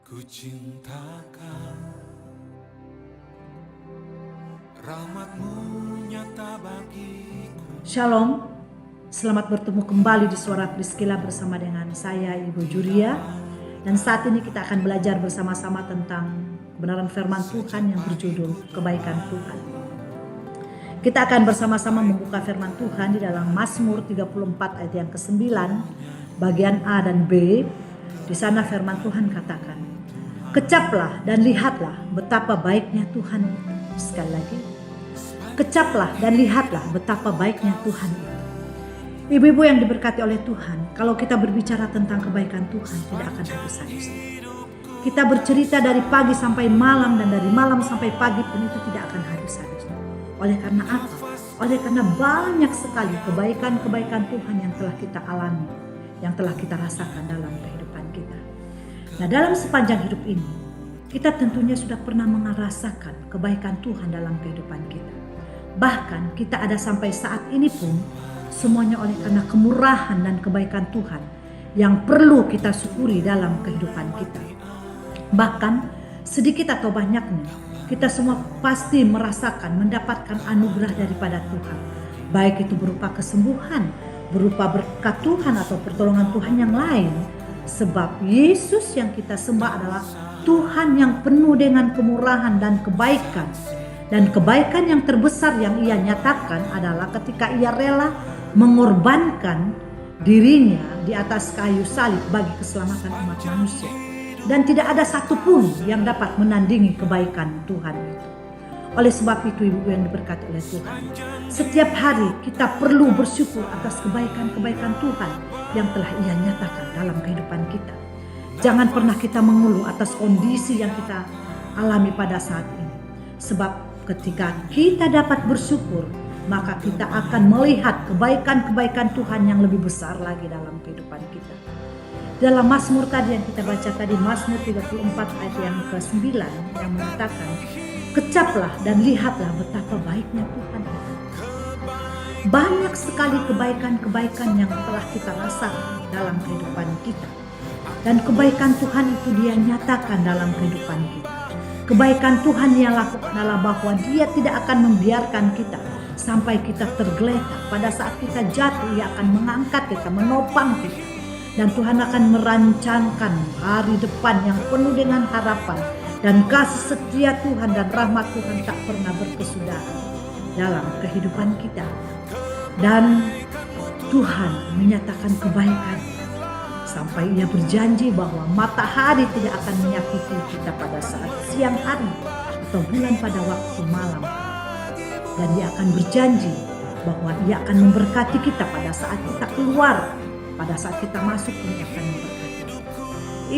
Ku cintakan rahmat-Mu nyata bagiku. Shalom, selamat bertemu kembali di Suara Priscilla bersama dengan saya Ibu Juria. Dan saat ini kita akan belajar bersama-sama tentang kebenaran firman Tuhan yang berjudul Kebaikan Tuhan. Kita akan bersama-sama membuka firman Tuhan di dalam Mazmur 34 ayat yang ke-9 bagian A dan B. Di sana firman Tuhan katakan, "Kecaplah dan lihatlah betapa baiknya Tuhan." Sekali lagi, kecaplah dan lihatlah betapa baiknya Tuhan. Ibu-ibu yang diberkati oleh Tuhan, kalau kita berbicara tentang kebaikan Tuhan tidak akan habis-habis. Kita bercerita dari pagi sampai malam dan dari malam sampai pagi pun itu tidak akan habis-habis. Oleh karena apa? Oleh karena banyak sekali kebaikan-kebaikan Tuhan yang telah kita alami, yang telah kita rasakan dalam kehidupan kita. Nah, dalam sepanjang hidup ini, kita tentunya sudah pernah merasakan kebaikan Tuhan dalam kehidupan kita. Bahkan kita ada sampai saat ini pun semuanya oleh karena kemurahan dan kebaikan Tuhan yang perlu kita syukuri dalam kehidupan kita. Bahkan sedikit atau banyaknya kita semua pasti merasakan mendapatkan anugerah daripada Tuhan. Baik itu berupa kesembuhan, berupa berkat Tuhan atau pertolongan Tuhan yang lain. Sebab Yesus yang kita sembah adalah Tuhan yang penuh dengan kemurahan dan kebaikan. Dan kebaikan yang terbesar yang ia nyatakan adalah ketika ia rela mengorbankan dirinya di atas kayu salib bagi keselamatan umat manusia. Dan tidak ada satupun yang dapat menandingi kebaikan Tuhan itu. Oleh sebab itu ibu yang diberkati oleh Tuhan, setiap hari kita perlu bersyukur atas kebaikan-kebaikan Tuhan yang telah ia nyatakan dalam kehidupan kita. Jangan pernah kita mengeluh atas kondisi yang kita alami pada saat ini. Sebab ketika kita dapat bersyukur, maka kita akan melihat kebaikan-kebaikan Tuhan yang lebih besar lagi dalam kehidupan kita. Dalam Mazmur tadi yang kita baca tadi, Mazmur 34 ayat yang ke-9 yang mengatakan, "Kecaplah dan lihatlah betapa baiknya Tuhan." Banyak sekali kebaikan-kebaikan yang telah kita rasakan dalam kehidupan kita. Dan kebaikan Tuhan itu dia nyatakan dalam kehidupan kita. Kebaikan Tuhan yang lakukan adalah bahwa dia tidak akan membiarkan kita sampai kita tergeletak. Pada saat kita jatuh, ia akan mengangkat kita, menopang kita. Dan Tuhan akan merancangkan hari depan yang penuh dengan harapan. Dan kasih setia Tuhan dan rahmat Tuhan tak pernah berkesudahan dalam kehidupan kita. Dan Tuhan menyatakan kebaikan. Sampai ia berjanji bahwa matahari tidak akan menyakiti kita pada saat siang hari atau bulan pada waktu malam. Dan ia akan berjanji bahwa ia akan memberkati kita pada saat kita keluar, pada saat kita masuk pun ia akan memberkati.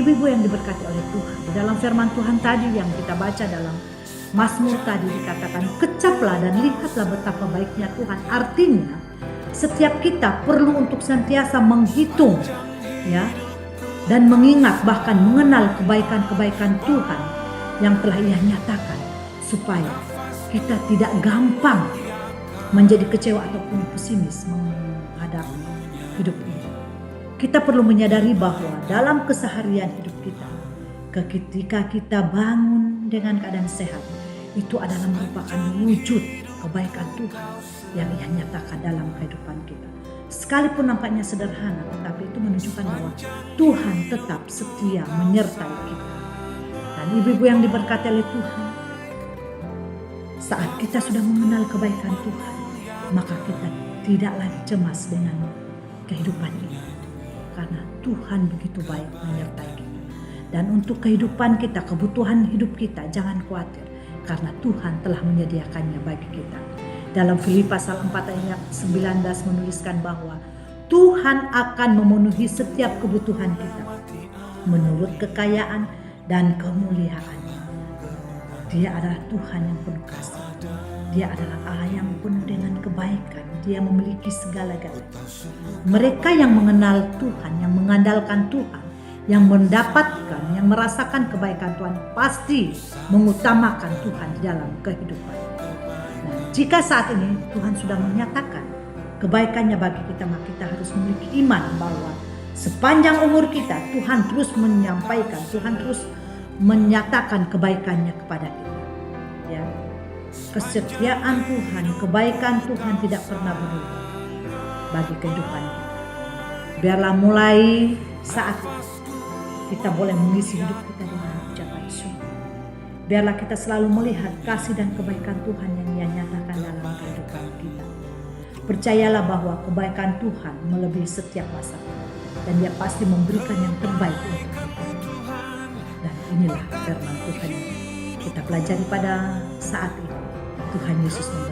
Ibu-ibu yang diberkati oleh Tuhan, di dalam firman Tuhan tadi yang kita baca dalam Mazmur tadi dikatakan, "Kecaplah dan lihatlah betapa baiknya Tuhan." Artinya setiap kita perlu untuk senantiasa menghitung ya, dan mengingat bahkan mengenal kebaikan-kebaikan Tuhan yang telah ia nyatakan, supaya kita tidak gampang menjadi kecewa ataupun pesimis menghadapi hidup ini. Kita perlu menyadari bahwa dalam keseharian hidup kita, ketika kita bangun dengan keadaan sehat, itu adalah merupakan wujud kebaikan Tuhan yang ia nyatakan dalam kehidupan kita. Sekalipun nampaknya sederhana, tetapi itu menunjukkan bahwa Tuhan tetap setia menyertai kita. Dan ibu-ibu yang diberkati oleh Tuhan, saat kita sudah mengenal kebaikan Tuhan, maka kita tidak lagi cemas dengan kehidupan ini. Karena Tuhan begitu baik menyertai kita. Dan untuk kehidupan kita, kebutuhan hidup kita, jangan khawatir. Karena Tuhan telah menyediakannya bagi kita. Dalam Filipi pasal 4 ayat 19 menuliskan bahwa Tuhan akan memenuhi setiap kebutuhan kita menurut kekayaan dan kemuliaan-Nya. Dia adalah Tuhan yang penuh kasih. Dia adalah Allah yang penuh dengan kebaikan. Dia memiliki segala-galanya. Mereka yang mengenal Tuhan, yang mengandalkan Tuhan, yang mendapatkan, yang merasakan kebaikan Tuhan, pasti mengutamakan Tuhan di dalam kehidupan. Nah, jika saat ini Tuhan sudah menyatakan kebaikannya bagi kita, maka kita harus memiliki iman bahwa sepanjang umur kita Tuhan terus menyampaikan, Tuhan terus menyatakan kebaikannya kepada kita. Ya. Kesetiaan Tuhan, kebaikan Tuhan tidak pernah berubah bagi kehidupan kita. Biarlah mulai saat kita boleh mengisi hidup kita dengan ucapan syukur. Biarlah kita selalu melihat kasih dan kebaikan Tuhan yang Ia nyatakan dalam kehidupan kita. Percayalah bahwa kebaikan Tuhan melebihi setiap masalah dan Dia pasti memberikan yang terbaik untuk kita. Dan inilah firman Tuhan yang kita pelajari pada saat ini. Tuhan Yesus memberkati.